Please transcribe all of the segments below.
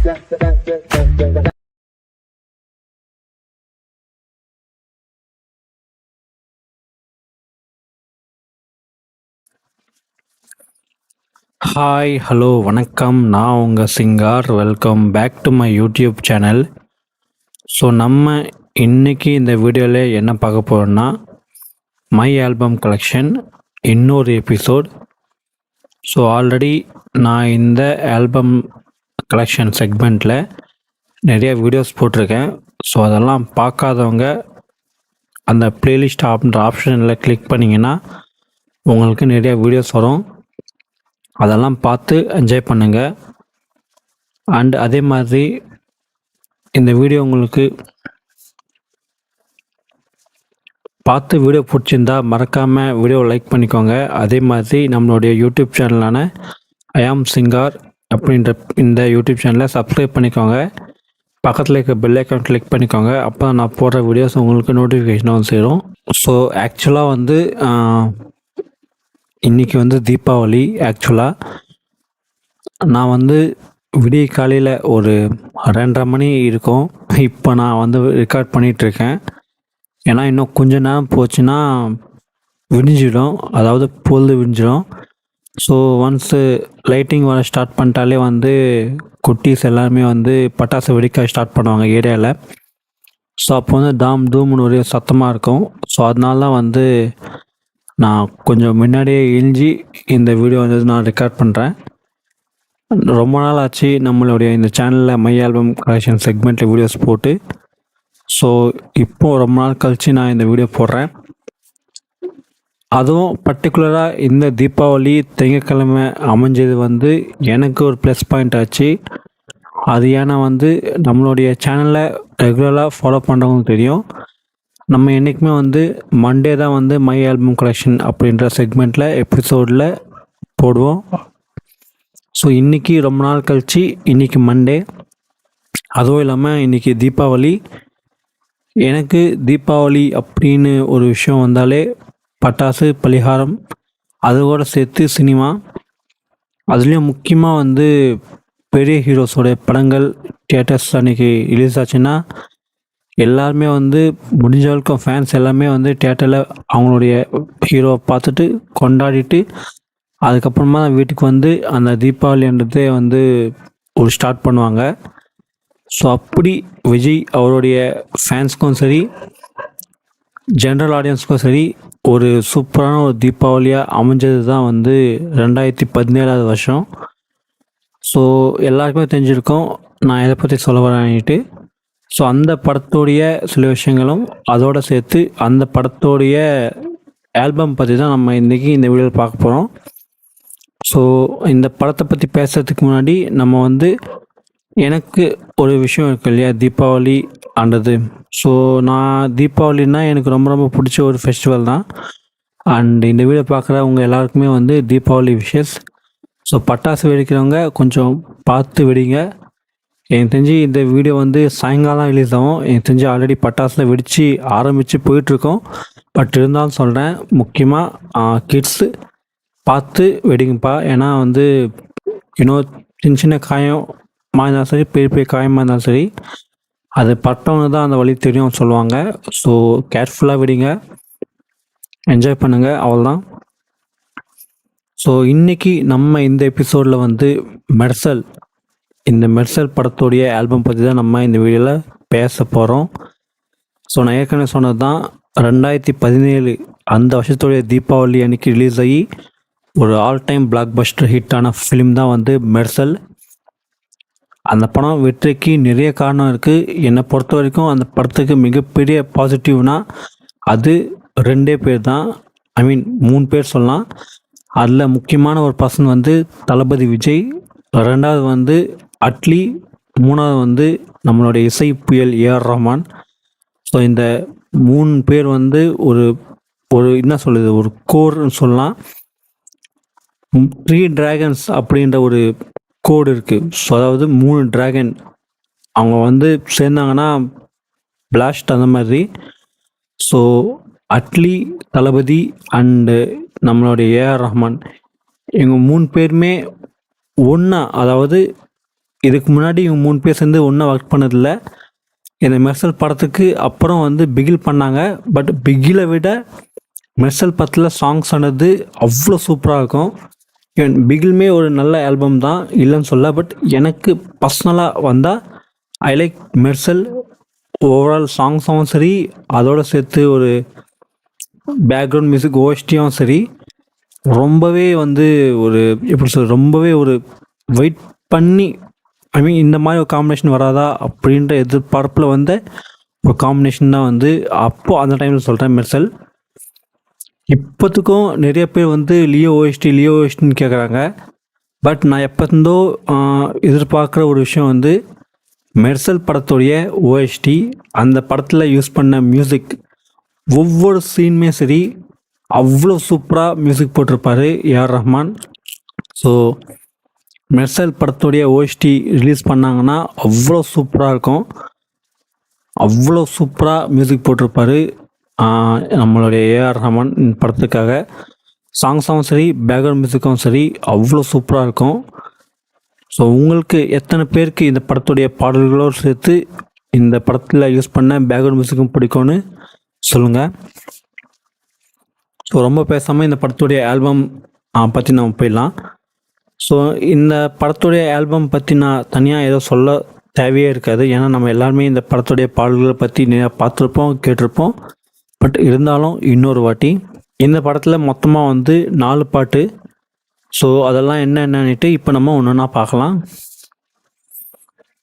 Hi hello வணக்கம். நான் உங்கள் Singar. Welcome back to my YouTube channel. So நம்ம இன்றைக்கி இந்த வீடியோவில் என்ன பார்க்க போகிறோம்னா, மை ஆல்பம் கலெக்ஷன் இன்னொரு எபிசோட். ஸோ ஆல்ரெடி நான் இந்த ஆல்பம் கலெக்ஷன் செக்மெண்ட்டில் நிறைய வீடியோஸ் போட்டிருக்கேன். ஸோ அதெல்லாம் பார்க்காதவங்க அந்த ப்ளேலிஸ்ட் அப்படின்ற ஆப்ஷனில் கிளிக் பண்ணிங்கன்னா உங்களுக்கு நிறைய வீடியோஸ் வரும். அதெல்லாம் பார்த்து என்ஜாய் பண்ணுங்கள். அண்ட் அதே மாதிரி இந்த வீடியோ உங்களுக்கு பார்த்து வீடியோ பிடிச்சிருந்தா மறக்காமல் வீடியோவை லைக் பண்ணிக்கோங்க. அதே மாதிரி நம்மளுடைய யூடியூப் சேனலான ஐ ஆம் சிங்கார் அப்படின்ற இந்த யூடியூப் சேனலை சப்ஸ்கிரைப் பண்ணிக்கோங்க. பக்கத்தில் இருக்க பெல் ஐக்கான் கிளிக் பண்ணிக்கோங்க. அப்போ நான் போடுற வீடியோஸ் உங்களுக்கு நோட்டிஃபிகேஷனாக வந்து சேரும். ஸோ ஆக்சுவலாக இன்றைக்கி தீபாவளி. நான் விடிய காலையில் ஒரு 2:30 மணி இருக்கும். இப்போ நான் ரெக்கார்ட் பண்ணிகிட்ருக்கேன். ஏன்னா இன்னும் கொஞ்ச நேரம் போச்சுன்னா விடிஞ்சிடும், அதாவது பொழுது விடிஞ்சிடும். ஸோ ஒன்ஸு லைட்டிங் வர ஸ்டார்ட் பண்ணிட்டாலே குட்டீஸ் எல்லாருமே பட்டாசு வெடிக்க ஸ்டார்ட் பண்ணுவாங்க ஏரியாவில். ஸோ அப்போ தாம் தூம்னு ஒரே சத்தமாக இருக்கும். ஸோ அதனால தான் நான் கொஞ்சம் முன்னாடியே எழுஞ்சி இந்த வீடியோ நான் ரெக்கார்ட் பண்ணுறேன். ரொம்ப நாள் ஆச்சு நம்மளுடைய இந்த சேனலில் மை ஆல்பம் கலெக்ஷன் செக்மெண்ட்டில் வீடியோஸ் போட்டு. ஸோ இப்போது ரொம்ப நாள் கழித்து நான் இந்த வீடியோ போடுறேன். அதுவும் பர்டிகுலராக இந்த தீபாவளி திங்கட்கிழமை அமைஞ்சது எனக்கு ஒரு ப்ளஸ் பாயிண்ட் ஆச்சு. அது ஏன்னா நம்மளுடைய சேனலில் ரெகுலராக ஃபாலோ பண்ணுறவங்க தெரியும். நம்ம என்றைக்குமே மண்டே தான் மை ஆல்பம் கலெக்ஷன் அப்படின்ற செக்மெண்ட்டில் எபிசோடில் போடுவோம். ஸோ இன்றைக்கி ரொம்ப நாள் கழித்து இன்றைக்கி மண்டே, அதுவும் இல்லாமல் இன்றைக்கி தீபாவளி. எனக்கு தீபாவளி அப்படின்னு ஒரு விஷயம் வந்தாலே பட்டாசு, பலகாரம், அதோடு சேர்த்து சினிமா. அதுலேயும் முக்கியமாக பெரிய ஹீரோஸோடைய படங்கள் தியேட்டர்ஸ் அன்றைக்கி ரிலீஸ் ஆச்சுன்னா எல்லாருமே முடிஞ்ச வரைக்கும் ஃபேன்ஸ் எல்லாமே தியேட்டரில் அவங்களுடைய ஹீரோவை பார்த்துட்டு கொண்டாடிட்டு அதுக்கப்புறமா தான் வீட்டுக்கு அந்த தீபாவளின்றதே ஒரு ஸ்டார்ட் பண்ணுவாங்க. ஸோ அப்படி விஜய் அவருடைய ஃபேன்ஸ்க்கும் சரி, ஜென்ரல் ஆடியன்ஸ்க்கும் சரி, ஒரு சூப்பரான ஒரு தீபாவளியாக அமைஞ்சது தான் 2017 வருஷம். ஸோ எல்லாருக்குமே தெரிஞ்சிருக்கோம் நான் எதை பற்றி சொல்ல வரேன்ட்டு. ஸோ அந்த படத்தோடைய சில விஷயங்களும் அதோடு சேர்த்து அந்த படத்தோடைய ஆல்பம் பற்றி தான் நம்ம இன்றைக்கி இந்த வீடியோவில் பார்க்க போகிறோம். ஸோ இந்த படத்தை பற்றி பேசுகிறதுக்கு முன்னாடி நம்ம எனக்கு ஒரு விஷயம் இருக்கு இல்லையா, தீபாவளி ஆண்டது. ஸோ நான் தீபாவளின்னா எனக்கு ரொம்ப ரொம்ப பிடிச்ச ஒரு ஃபெஸ்டிவல் தான். அண்ட் இந்த வீடியோ பார்க்குறவங்க எல்லாருக்குமே தீபாவளி விஷஸ். ஸோ பட்டாசு வெடிக்கிறவங்க கொஞ்சம் பார்த்து வெடிங்க. எனக்கு தெரிஞ்சு இந்த வீடியோ சாயங்காலம் ரிலீஸ் ஆகும். எனக்கு தெரிஞ்சு ஆல்ரெடி பட்டாசில் வெடித்து ஆரம்பித்து போயிட்டுருக்கோம். பட் இருந்தாலும் சொல்கிறேன், முக்கியமாக கிட்ஸு பார்த்து வெடிங்கப்பா. ஏன்னா இன்னும் சின்ன சின்ன காயமாக இருந்தாலும் சரி, பெரிய பெரிய காயமாக இருந்தாலும் சரி, அது பட்டவங்க தான் அந்த வழி தெரியும் சொல்லுவாங்க. ஸோ கேர்ஃபுல்லாக வெடிங்க, என்ஜாய் பண்ணுங்கள், அவ்வளோதான். ஸோ இன்றைக்கி நம்ம இந்த எபிசோடில் மெர்சல், இந்த மெர்சல் படத்தோடைய ஆல்பம் பற்றி தான் நம்ம இந்த வீடியோவில் பேச போகிறோம். ஸோ நான் ஏற்கனவே சொன்னது தான், 2017 அந்த வருஷத்தோடைய தீபாவளி அன்றைக்கி ரிலீஸ் ஆகி ஒரு ஆல் டைம் பிளாக் பஸ்டர் ஹிட்டான ஃபிலிம் தான் மெர்சல். அந்த படம் வெற்றிக்கு நிறைய காரணம் இருக்குது. என்னை பொறுத்த வரைக்கும் அந்த படத்துக்கு மிகப்பெரிய பாசிட்டிவ்னால் அது 2 பேர் தான். 3 பேர் சொல்லலாம். அதில் முக்கியமான ஒரு பர்சன் தளபதி விஜய், 2வது அட்லி, 3வது நம்மளுடைய இசை புயல் ஏஆர் ரஹ்மான். ஸோ இந்த 3 பேர் ஒரு ஒரு என்ன சொல்லுது, ஒரு கோர்னு சொல்லலாம். 3 டிராகன்ஸ் அப்படின்ற ஒரு கோடு இருக்குது. ஸோ அதாவது 3 டிராகன் அவங்க சேர்ந்தாங்கன்னா பிளாஸ்ட் அந்த மாதிரி. ஸோ அட்லி, தளபதி அண்டு நம்மளுடைய ஏஆர் ரஹ்மான், இவங்க 3 பேருமே ஒன்றா, அதாவது இதுக்கு முன்னாடி இவங்க 3 பேர் சேர்ந்து ஒன்றா ஒர்க் பண்ணதில்ல. இந்த மெர்சல் படத்துக்கு அப்புறம் வந்து பிகில் பண்ணாங்க. பட் பிகிலை விட மெர்சல் படத்தில் சாங்ஸ் ஆனது அவ்வளோ சூப்பராக இருக்கும். ஈவன் பிகிலுமே ஒரு நல்ல ஆல்பம் தான், இல்லைன்னு சொல்ல. பட் எனக்கு பர்சனலாக வந்தால் ஐ லைக் மெர்சல். ஓவரால் சாங்ஸும் சரி, அதோடு சேர்த்து ஒரு பேக்ரவுண்ட் மியூசிக் ஓஎஸ்டியும் சரி, ரொம்பவே வந்து ஒரு எப்படி சொல்ற, ரொம்பவே ஒரு வெயிட் பண்ணி, ஐ மீன் இந்த மாதிரி ஒரு காம்பினேஷன் வராதா அப்படின்ற எதிர்பார்ப்பில் வந்த ஒரு காம்பினேஷன் தான் வந்து அப்போது அந்த டைமில் சொல்கிறேன் மெர்சல். இப்போத்துக்கும் நிறைய பேர் வந்து லியோ ஓஎஸ்டின்னு கேட்குறாங்க. பட் நான் எப்போருந்தோ எதிர்பார்க்குற ஒரு விஷயம் வந்து மெர்சல் படத்துடைய ஓஎஸ்டி, அந்த படத்தில் யூஸ் பண்ண மியூசிக், ஒவ்வொரு சீனுமே சரி அவ்வளோ சூப்பராக மியூசிக் போட்டிருப்பார் ஏஆர் ரஹ்மான். ஸோ மெர்சல் படத்துடைய ஓஎஸ்டி ரிலீஸ் பண்ணாங்கன்னா அவ்வளோ சூப்பராக இருக்கும். அவ்வளோ சூப்பராக மியூசிக் போட்டிருப்பார் நம்மளுடைய ஏஆர் ரஹ்மான் படத்துக்காக. சாங்ஸும் சரி, பேக்ரவுண்ட் மியூசிக்கும் சரி அவ்வளோ சூப்பராக இருக்கும். ஸோ உங்களுக்கு எத்தனை பேருக்கு இந்த படத்துடைய பாடல்களோடு சேர்த்து இந்த படத்தில் யூஸ் பண்ண பேக்ரவுண்ட் மியூசிக்கும் பிடிக்கும்னு சொல்லுங்கள். ஸோ ரொம்ப பேசாமல் இந்த படத்துடைய ஆல்பம் பற்றி நம்ம போயிடலாம். ஸோ இந்த படத்துடைய ஆல்பம் பற்றி நான் தனியாக ஏதோ சொல்ல தேவையே இருக்காது. ஏன்னா நம்ம எல்லாருமே இந்த படத்துடைய பாடல்களை பற்றி நிறையா பார்த்துருப்போம், கேட்டிருப்போம். பட் இருந்தாலும் இன்னொரு வாட்டி, இந்த படத்தில் மொத்தமாக வந்து 4 பாட்டு. ஸோ அதெல்லாம் என்னன்னுட்டு இப்போ நம்ம ஒன்று பார்க்கலாம்.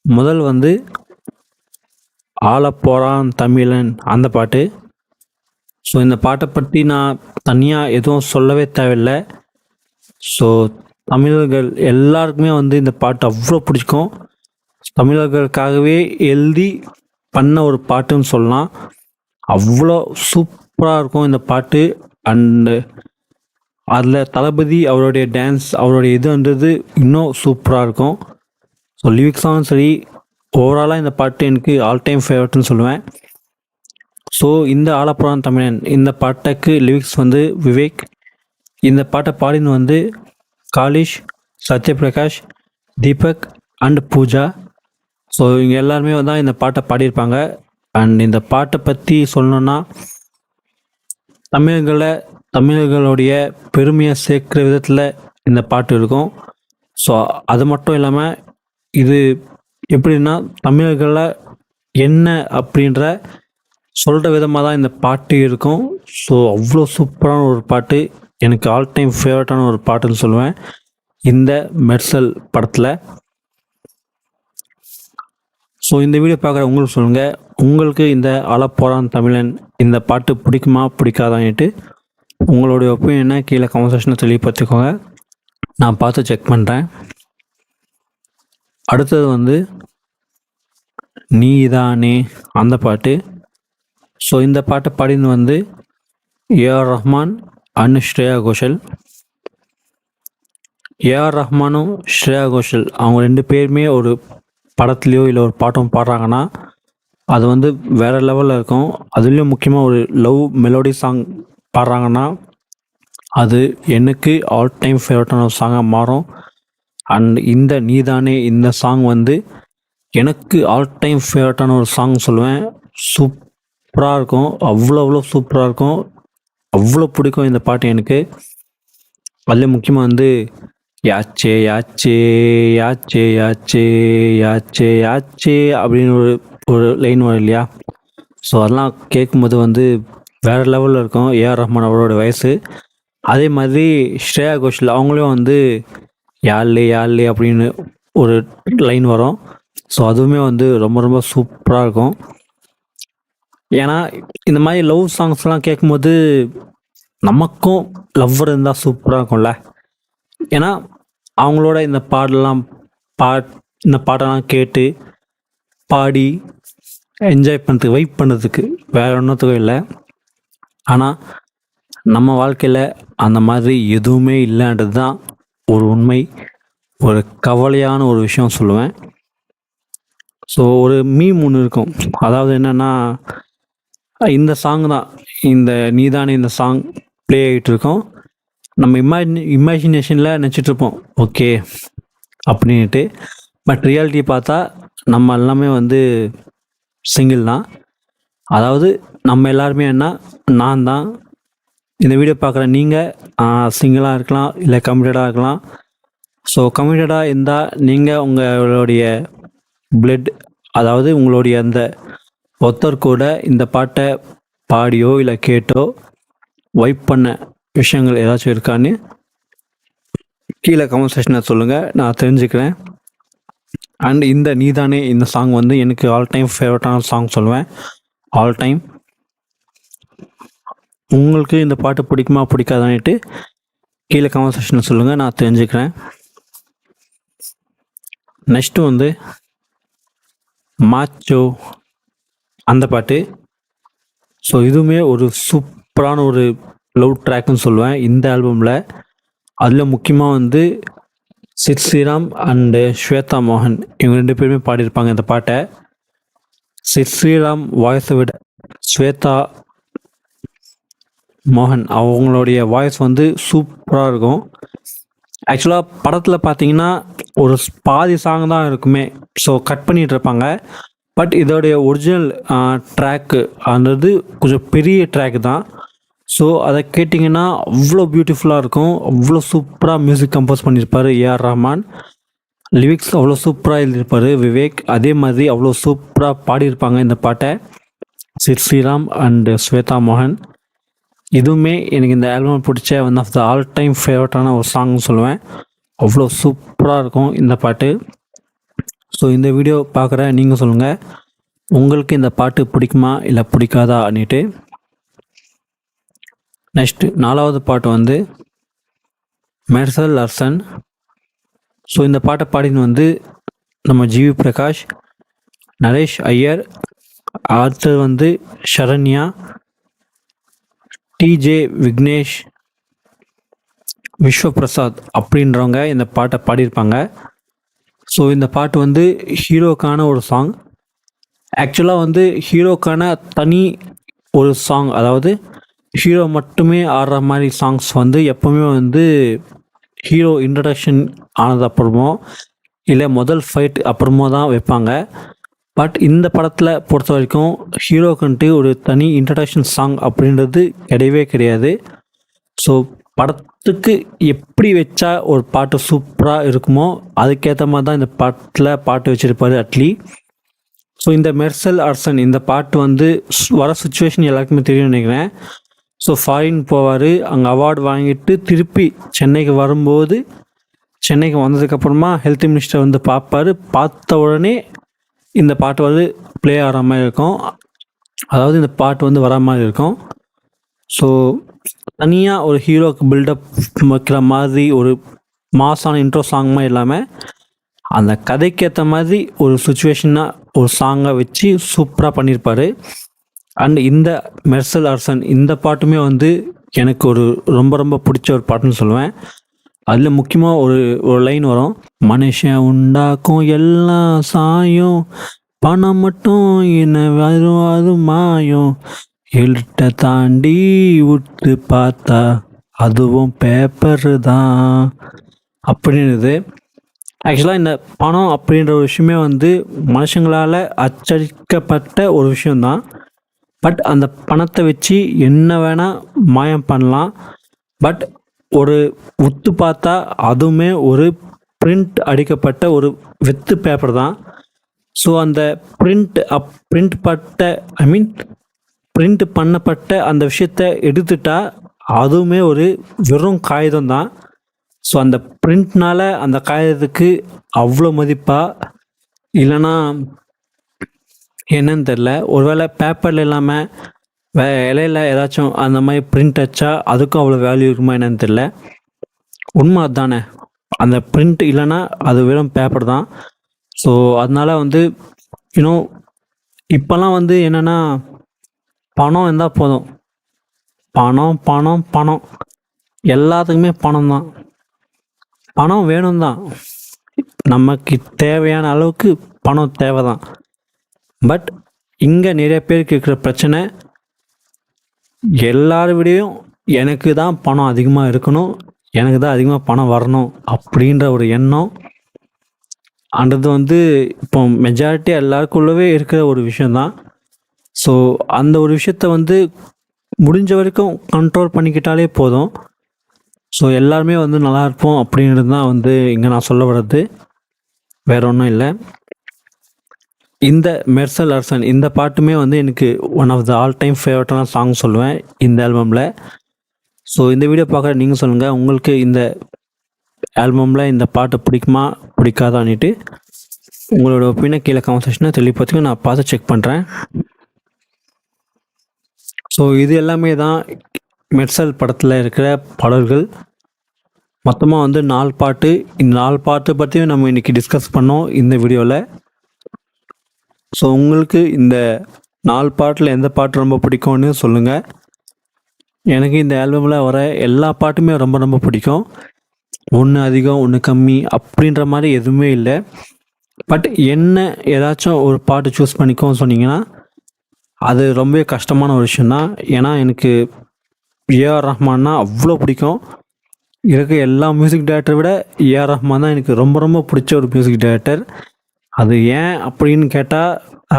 முதல் வந்து ஆளப்போறான் தமிழன், அந்த பாட்டு. ஸோ இந்த பாட்டை பற்றி நான் தனியாக எதுவும் சொல்லவே தேவையில்லை. ஸோ தமிழர்கள் எல்லாருக்குமே வந்து இந்த பாட்டு அவ்வளோ பிடிக்கும். தமிழர்களுக்காகவே எழுதி பண்ண ஒரு பாட்டுன்னு சொல்லலாம். அவ்வளோ சூப்பராக இருக்கும் இந்த பாட்டு. அண்டு அதில் தளபதி அவருடைய டான்ஸ், அவருடைய இதுன்றது இன்னும் சூப்பராக இருக்கும். ஸோ லிரிக்ஸாகவும் சரி, ஓவராலாக இந்த பாட்டு எனக்கு ஆல் டைம் ஃபேவரட்னு சொல்லுவேன். ஸோ இந்த ஆலப்புறான் தமிழன், இந்த பாட்டுக்கு லிரிக்ஸ் வந்து விவேக். இந்த பாட்டை பாடினு வந்து காலிஷ், சத்யபிரகாஷ், தீபக் அண்ட் பூஜா. ஸோ இவங்க எல்லாருமே தான் இந்த பாட்டை பாடியிருப்பாங்க. அண்ட் இந்த பாட்டை பற்றி சொல்லணுன்னா, தமிழர்களுடைய பெருமையை சேர்க்குற விதத்தில் இந்த பாட்டு இருக்கும். ஸோ அது மட்டும் இல்லாமல் இது எப்படின்னா, தமிழர்களை என்ன அப்படின்ற சொல்கிற விதமாக தான் இந்த பாட்டு இருக்கும். ஸோ அவ்வளோ சூப்பரான ஒரு பாட்டு, எனக்கு ஆல் டைம் ஃபேவரட்டான ஒரு பாட்டுன்னு சொல்லுவேன் இந்த மெர்சல் படத்தில். ஸோ இந்த வீடியோ பார்க்குற உங்களுக்கு சொல்லுங்கள், உங்களுக்கு இந்த ஆளப்போறான் தமிழன் இந்த பாட்டு பிடிக்குமா பிடிக்காதான்ட்டு உங்களுடைய ஒப்பீனியனை கீழே கமெண்ட் செக்ஷனில் தெளிவுபடுத்திக்கோங்க. நான் பார்த்து செக் பண்ணுறேன். அடுத்தது வந்து நீதானே, அந்த பாட்டு. ஸோ இந்த பாட்டை பாடினது வந்து AR Rahman and Shreya Ghoshal. AR ரஹ்மானும் ஸ்ரேயா கோஷல் அவங்க 2 பேருமே ஒரு படத்துலையோ இல்லை ஒரு பாட்டும் பாடுறாங்கன்னா அது வந்து வேறு லெவலில் இருக்கும். அதுலேயும் முக்கியமாக ஒரு லவ் மெலோடி சாங் பாடுறாங்கன்னா அது எனக்கு ஆல் டைம் ஃபேவரட்டான ஒரு சாங்காக மாறும். அண்ட் இந்த நீதானே இந்த சாங் வந்து எனக்கு ஆல் டைம் ஃபேவரட்டான ஒரு சாங் சொல்லுவேன். சூப்பராக இருக்கும், அவ்வளோ சூப்பராக இருக்கும், அவ்வளோ பிடிக்கும் இந்த பாட்டு எனக்கு. அதுலேயும் முக்கியமாக வந்து யாச்சே யாச்சே யாச்சே யாச்சே யாச்சே யாச்சே அப்படின்னு ஒரு லைன் வரும் இல்லையா. ஸோ அதெல்லாம் கேட்கும்போது வந்து வேறு லெவலில் இருக்கும். ஏஆர் ரஹ்மான் அவரோட வயசு. அதே மாதிரி ஸ்ரேயா கோஷல் அவங்களையும் வந்து யாழ்லே யாழ்லே அப்படின்னு ஒரு லைன் வரும். ஸோ அதுவுமே வந்து ரொம்ப சூப்பராக இருக்கும். ஏன்னா இந்த மாதிரி லவ் சாங்ஸ்லாம் கேட்கும்போது நமக்கும் லவ்வர் இருந்தால் சூப்பராக இருக்கும்ல. ஏன்னா அவங்களோட இந்த பாட்டெல்லாம் கேட்டு பாடி என்ஜாய் பண்ணுறதுக்கு, வைப் பண்ணுறதுக்கு, வேறு ஒன்றுத்துக்கும் இல்லை. ஆனால் நம்ம வாழ்க்கையில் அந்த மாதிரி எதுவுமே இல்லைன்றது தான் ஒரு உண்மை, ஒரு கவலையான ஒரு விஷயம் சொல்லுவேன். ஸோ ஒரு மீம் ஒன்று இருக்கும். அதாவது என்னென்னா, இந்த சாங் தான், இந்த நீதானே இந்த சாங் ப்ளே ஆகிட்டு இருக்கோம். நம்ம இமேஜினேஷனில் நினச்சிட்ருப்போம் ஓகே அப்படின்ட்டு. பட் ரியாலிட்டி பார்த்தா நம்ம எல்லாமே வந்து சிங்கிள் தான். அதாவது நம்ம எல்லாருமே என்ன, நான் தான். இந்த வீடியோ பார்க்குற நீங்கள் சிங்கிளாக இருக்கலாம், இல்லை கமிட்டடாக இருக்கலாம். ஸோ கமிட்டடாக இருந்தால் நீங்கள் உங்களுடைய பிளட், அதாவது உங்களுடைய அந்த ஒருத்தர் கூட இந்த பாட்டை பாடியோ இல்லை கேட்டோ வைப் பண்ண விஷயங்கள் ஏதாச்சும் இருக்கான்னு கீழே கமெண்ட் செக்ஷனில் சொல்லுங்கள், நான் தெரிஞ்சுக்கிறேன். அண்ட் இந்த நீதானே இந்த சாங் வந்து எனக்கு ஆல் டைம் ஃபேவரட்டான சாங் சொல்லுவேன். All time. உங்களுக்கு இந்த பாட்டு பிடிக்குமா பிடிக்காதான்ட்டு கீழே கமெண்ட் செக்ஷனில் சொல்லுங்கள், நான் தெரிஞ்சுக்கிறேன். நெக்ஸ்ட்டு வந்து மாச்சோ அந்த பாட்டு. ஸோ இதுவுமே ஒரு சூப்பரான ஒரு லவ் ட்ராக்னு சொல்லுவேன் இந்த ஆல்பமில். அதில் முக்கியமாக வந்து சித் ஸ்ரீராம் அண்டு ஸ்வேதா மோகன் இவங்க 2 பேருமே பாடியிருப்பாங்க இந்த பாட்டை. சித் ஸ்ரீராம் வாய்ஸை விட ஸ்வேதா மோகன் அவங்களுடைய வாய்ஸ் வந்து சூப்பராக இருக்கும். ஆக்சுவலாக படத்தில் பார்த்தீங்கன்னா ஒரு பாதி சாங் தான் இருக்குமே, ஸோ கட் பண்ணிகிட்டு இருப்பாங்க. பட் இதோடைய ஒரிஜினல் ட்ராக்கு அந்தது கொஞ்சம் பெரிய ட்ராக் தான். ஸோ அதை கேட்டிங்கன்னா அவ்வளோ பியூட்டிஃபுல்லாக இருக்கும். அவ்வளோ சூப்பராக மியூசிக் கம்போஸ் பண்ணியிருப்பார் ஏஆர் ரஹ்மான். லிரிக்ஸ் அவ்வளோ சூப்பராக எழுதியிருப்பார் விவேக். அதே மாதிரி அவ்வளோ சூப்பராக பாடியிருப்பாங்க இந்த பாட்டை சித் ஸ்ரீராம் அண்டு ஸ்வேதா மோகன். இதுவுமே எனக்கு இந்த ஆல்பம் பிடிச்ச one of the all time ஃபேவரட்டான ஒரு சாங்னு சொல்லுவேன். அவ்வளோ சூப்பராக இருக்கும் இந்த பாட்டு. ஸோ இந்த வீடியோ பார்க்குற நீங்கள் சொல்லுங்கள், உங்களுக்கு இந்த பாட்டு பிடிக்குமா இல்லை பிடிக்காதா அப்படின்ட்டு. நெக்ஸ்ட்டு 4வது பாட்டு வந்து மெர்சல் லார்சன். ஸோ இந்த பாட்டை பாடின்னு வந்து நம்ம ஜிவி பிரகாஷ், நரேஷ் ஐயர், அடுத்தது வந்து ஷரண்யா, டிஜே விக்னேஷ், விஸ்வபிரசாத் அப்படின்றவங்க இந்த பாட்டை பாடியிருப்பாங்க. ஸோ இந்த பாட்டு வந்து ஹீரோக்கான ஒரு சாங். ஆக்சுவலாக வந்து ஹீரோக்கான தனி ஒரு சாங், அதாவது ஹீரோ மட்டுமே ஆடுற மாதிரி சாங்ஸ் வந்து எப்போவுமே வந்து ஹீரோ இன்ட்ரடக்ஷன் ஆனது அப்புறமோ இல்லை முதல் ஃபைட் அப்புறமோ தான் வைப்பாங்க. பட் இந்த படத்தில் பொறுத்த வரைக்கும் ஹீரோக்குன்ட்டு ஒரு தனி இன்ட்ரடக்ஷன் சாங் அப்படின்றது கிடையவே கிடையாது. ஸோ படத்துக்கு எப்படி வச்சா ஒரு பாட்டு சூப்பராக இருக்குமோ அதுக்கேற்ற மாதிரி தான் இந்த பாட்டில் பாட்டு வச்சுருப்பார் அட்லி. ஸோ இந்த மெர்சல் லார்சன் இந்த பாட்டு வந்து வர சுச்சுவேஷன் எல்லாருக்குமே தெரியும்னு நினைக்கிறேன். ஸோ ஃபாரின் போவார், அங்கே அவார்டு வாங்கிட்டு திருப்பி சென்னைக்கு வரும்போது, சென்னைக்கு வந்ததுக்கப்புறமா ஹெல்த் மினிஸ்டர் வந்து பார்ப்பார். பார்த்த உடனே இந்த பாட்டு வந்து ப்ளே ஆகிற மாதிரி இருக்கும், அதாவது இந்த பாட்டு வந்து வர மாதிரி இருக்கும். ஸோ தனியாக ஒரு ஹீரோக்கு பில்டப் வைக்கிற மாதிரி ஒரு மாசான இன்ட்ரோ சாங்மாக இல்லாமல் அந்த கதைக்கு ஏற்ற மாதிரி ஒரு சுச்சுவேஷனாக ஒரு சாங்கை வச்சு சூப்பராக பண்ணியிருப்பார். அண்ட் இந்த மெர்சல் லார்சன் இந்த பாட்டுமே வந்து எனக்கு ஒரு ரொம்ப ரொம்ப பிடிச்ச ஒரு பாட்டுன்னு சொல்லுவேன். அதில் முக்கியமாக ஒரு லைன் வரும், மனுஷன் உண்டாக்கும் எல்லாம் சாயம், பணம் மட்டும் என்ன வரும் அது மாயம், எழுட்ட தாண்டி விட்டு பார்த்தா அதுவும் பேப்பரு தான் அப்படின்றது. ஆக்சுவலாக இந்த பணம் அப்படின்ற ஒரு விஷயமே வந்து மனுஷங்களால் அச்சடிக்கப்பட்ட ஒரு விஷயந்தான். பட் அந்த பணத்தை வச்சு என்ன வேணால் மாயம் பண்ணலாம். பட் ஒரு உத்து பார்த்தா அதுவுமே ஒரு பிரிண்ட் அடிக்கப்பட்ட ஒரு வெத்து பேப்பர் தான். ஸோ அந்த பிரிண்ட் பண்ணப்பட்ட அந்த விஷயத்தை எடுத்துட்டா அதுவுமே ஒரு வெறும் காகிதம் தான். ஸோ அந்த பிரிண்ட்னால அந்த காகிதத்துக்கு அவ்வளோ மதிப்பா இல்லைன்னா என்னன்னு தெரில. ஒருவேளை பேப்பரில் இல்லாமல் இலையில் ஏதாச்சும் அந்த மாதிரி பிரிண்ட் வச்சா அதுக்கும் அவ்வளோ வேல்யூ இருக்குமா என்னன்னு தெரில. உண்மை அதுதானே, அந்த பிரிண்ட் இல்லைன்னா அது வெறும் பேப்பர் தான். ஸோ அதனால் வந்து இன்னும் இப்போல்லாம் வந்து என்னென்னா பணம் இருந்தால் போதும், பணம் பணம் பணம் எல்லாத்துக்குமே பணம் தான். பணம் வேணும் தான், நமக்கு தேவையான அளவுக்கு பணம் தேவை தான். பட் இங்கே நிறைய பேருக்கு இருக்கிற பிரச்சனை, எல்லாரை விடையும் எனக்கு தான் பணம் அதிகமாக இருக்கணும், எனக்கு தான் அதிகமாக பணம் வரணும் அப்படின்ற ஒரு எண்ணம் அன்றது வந்து இப்போ மெஜாரிட்டி எல்லாருக்குள்ளவே இருக்கிற ஒரு விஷயந்தான். ஸோ அந்த ஒரு விஷயத்த வந்து முடிஞ்ச வரைக்கும் கண்ட்ரோல் பண்ணிக்கிட்டாலே போதும். ஸோ எல்லாருமே வந்து நல்லா இருப்போம் அப்படின்றது தான் வந்து இங்கே நான் சொல்ல வர்றது, வேற ஒன்றும் இல்லை. இந்த மெர்சல் அரசன் இந்த பாட்டுமே வந்து எனக்கு one of the all time ஃபேவரட்டான சாங் சொல்லுவேன் இந்த ஆல்பமில். ஸோ இந்த வீடியோ பார்க்குற நீங்கள் சொல்லுங்கள், உங்களுக்கு இந்த ஆல்பமில் இந்த பாட்டு பிடிக்குமா பிடிக்காதான்னுட்டு உங்களோட ஒப்பீனியனை கீழே கமெண்ட் செக்ஷனில் தெளிவுபடுத்தி நான் பார்த்து செக் பண்ணுறேன். ஸோ இது எல்லாமே தான் மெர்சல் படத்தில் இருக்கிற பாடல்கள். மொத்தமாக வந்து 4 பாட்டு. இந்த 4 பாட்டு பற்றியும் நம்ம இன்றைக்கி டிஸ்கஸ் பண்ணோம் இந்த வீடியோவில். ஸோ உங்களுக்கு இந்த 4 பாட்டில் எந்த பாட்டு ரொம்ப பிடிக்கும்னு சொல்லுங்கள். எனக்கு இந்த ஆல்பமில் வர எல்லா பாட்டுமே ரொம்ப ரொம்ப பிடிக்கும். ஒன்று அதிகம் ஒன்று கம்மி அப்படின்ற மாதிரி எதுவுமே இல்லை. பட் என்ன ஏதாச்சும் ஒரு பாட்டு சூஸ் பண்ணிக்கோன்னு சொன்னீங்கன்னா அது ரொம்பவே கஷ்டமான ஒரு விஷயந்தான். ஏன்னா எனக்கு ஏஆர் ரஹ்மான்னா அவ்வளோ பிடிக்கும். இருக்க எல்லா மியூசிக் டைரக்டரை விட ஏஆர் ரஹ்மான் தான் எனக்கு ரொம்ப ரொம்ப பிடிச்ச ஒரு மியூசிக் டைரக்டர். அது ஏன் அப்படின்னு கேட்டால்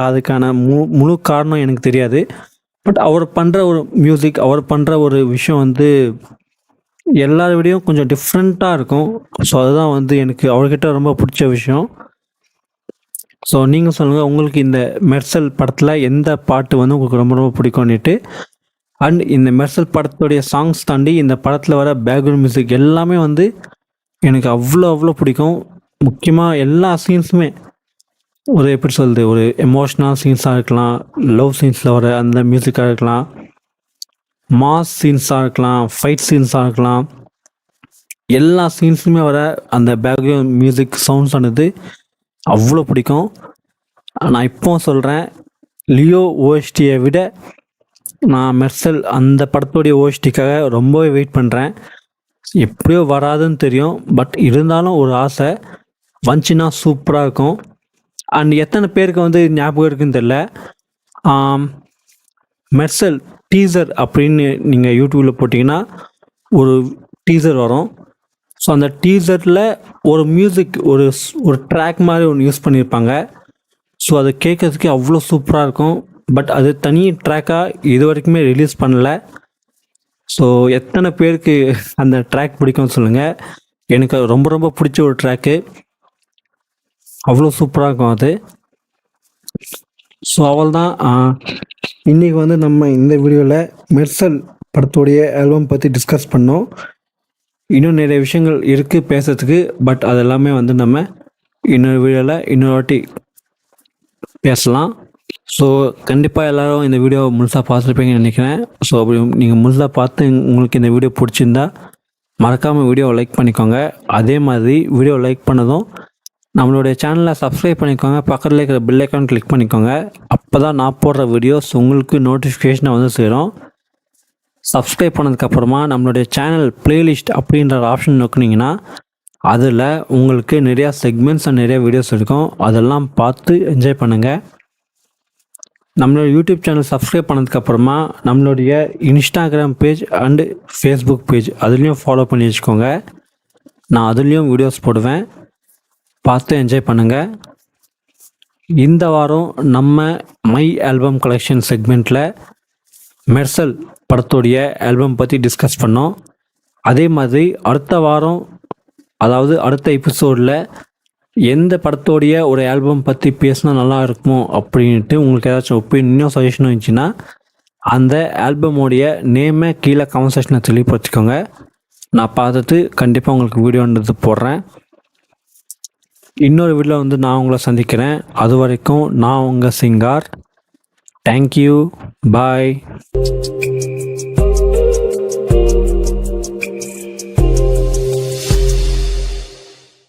அதுக்கான முழு காரணம் எனக்கு தெரியாது. பட் அவர் பண்ணுற ஒரு மியூசிக், அவர் பண்ணுற ஒரு விஷயம் வந்து எல்லாரை விடையும் கொஞ்சம் டிஃப்ரெண்ட்டாக இருக்கும். ஸோ அதுதான் வந்து எனக்கு அவர்கிட்ட ரொம்ப பிடிச்ச விஷயம். ஸோ நீங்கள் சொல்லுங்கள், உங்களுக்கு இந்த மெர்சல் படத்தில் எந்த பாட்டு வந்து உங்களுக்கு ரொம்ப ரொம்ப பிடிக்கும்னுட்டு. அண்ட் இந்த மெர்சல் படத்துடைய சாங்ஸ் தாண்டி இந்த படத்தில் வர பேக்ரவுண்ட் மியூசிக் எல்லாமே வந்து எனக்கு அவ்வளோ பிடிக்கும். முக்கியமாக எல்லா சீன்ஸுமே ஒரு எப்படி சொல்கிறது, ஒரு எமோஷ்னல் சீன்ஸாக இருக்கலாம், லவ் சீன்ஸில் வர அந்த மியூசிக்காக இருக்கலாம், மாஸ் சீன்ஸாக இருக்கலாம், ஃபைட் சீன்ஸாக இருக்கலாம், எல்லா சீன்ஸுமே வர அந்த பேக்ரவுண்ட் மியூசிக் சவுண்ட்ஸ் ஆனது அவ்வளோ பிடிக்கும். நான் இப்போ சொல்கிறேன், லியோ ஓஎஸ்டியை விட நான் மெர்சல் அந்த படத்துடைய ஓஎஸ்டிக்காக ரொம்பவே வெயிட் பண்ணுறேன். எப்படியோ வராதுன்னு தெரியும், பட் இருந்தாலும் ஒரு ஆசை, வந்துச்சுன்னா சூப்பராக இருக்கும். அண்ட் எத்தனை பேருக்கு வந்து ஞாபகம் இருக்குன்னு தெரில, மெர்சல் டீசர் அப்படின்னு நீங்கள் யூடியூப்பில் போட்டிங்கன்னா ஒரு டீசர் வரும். ஸோ அந்த டீசரில் ஒரு மியூசிக் ஒரு ட்ராக் மாதிரி ஒன்று யூஸ் பண்ணியிருப்பாங்க. ஸோ அது கேட்குறதுக்கு அவ்வளோ சூப்பராக இருக்கும். பட் அது தனி ட்ராக்காக இது வரைக்குமே ரிலீஸ் பண்ணலை. ஸோ எத்தனை பேருக்கு அந்த ட்ராக் பிடிக்கும்னு சொல்லுங்கள். எனக்கு அது ரொம்ப ரொம்ப பிடிச்ச ஒரு ட்ராக்கு, அவ்வளோ சூப்பராக இருக்கும் அது. ஸோ அவள்தான் இன்றைக்கி வந்து நம்ம இந்த வீடியோவில் மெர்சல் படத்துடைய ஆல்பம் பற்றி டிஸ்கஸ் பண்ணோம். இன்னும் நிறைய விஷயங்கள் இருக்குது பேசுறதுக்கு, பட் அதெல்லாமே வந்து நம்ம இன்னொரு வீடியோவில் இன்னொரு வாட்டி பேசலாம். ஸோ கண்டிப்பாக எல்லோரும் இந்த வீடியோ முழுசாக பார்த்துருப்பீங்கன்னு நினைக்கிறேன். ஸோ அப்படி நீங்கள் முழுசாக பார்த்து உங்களுக்கு இந்த வீடியோ பிடிச்சிருந்தா மறக்காமல் வீடியோவை லைக் பண்ணிக்கோங்க. அதே மாதிரி வீடியோ லைக் பண்ணதும் நம்மளுடைய சேனலை சப்ஸ்கிரைப் பண்ணிக்கோங்க. பக்கத்தில் இருக்கிற பெல் ஐக்கான் கிளிக் பண்ணிக்கோங்க. அப்போ தான் நான் போடுற வீடியோஸ் உங்களுக்கு நோட்டிஃபிகேஷனை வந்து சேரும். சப்ஸ்கிரைப் பண்ணதுக்கப்புறமா நம்மளுடைய சேனல் பிளேலிஸ்ட் அப்படின்ற ஆப்ஷன் நோக்குனீங்கன்னா அதில் உங்களுக்கு நிறையா செக்மெண்ட்ஸ் அண்ட் நிறையா வீடியோஸ் இருக்கும். அதெல்லாம் பார்த்து என்ஜாய் பண்ணுங்கள். நம்மளோட யூடியூப் சேனல் சப்ஸ்கிரைப் பண்ணதுக்கப்புறமா நம்மளுடைய Instagram page and Facebook page அதுலேயும் ஃபாலோ பண்ணி வச்சுக்கோங்க. நான் அதுலேயும் வீடியோஸ் போடுவேன், பார்த்து என்ஜாய் பண்ணுங்கள். இந்த வாரம் நம்ம மை ஆல்பம் கலெக்ஷன் செக்மெண்ட்டில் மெர்சல் படத்துடைய ஆல்பம் பற்றி டிஸ்கஸ் பண்ணோம். அதே மாதிரி அடுத்த வாரம், அதாவது அடுத்த எபிசோடில் எந்த படத்தோடைய ஒரு ஆல்பம் பற்றி பேசினா நல்லா இருக்குமோ அப்படின்ட்டு உங்களுக்கு ஏதாச்சும் ஒப்பீனியனோ சஜஷனும் இருந்துச்சுன்னா அந்த ஆல்பமோடைய நேமை கீழே கமெண்ட் செக்ஷனில் தெளிவுபடுத்திக்கோங்க. நான் பார்த்துட்டு கண்டிப்பாக உங்களுக்கு வீடியோன்றது போடுறேன். இன்னொரு வீடியோவில் வந்து நான் உங்களை சந்திக்கிறேன். அது வரைக்கும் நான் உங்கள் சிங்கார். தேங்க்யூ, பாய்.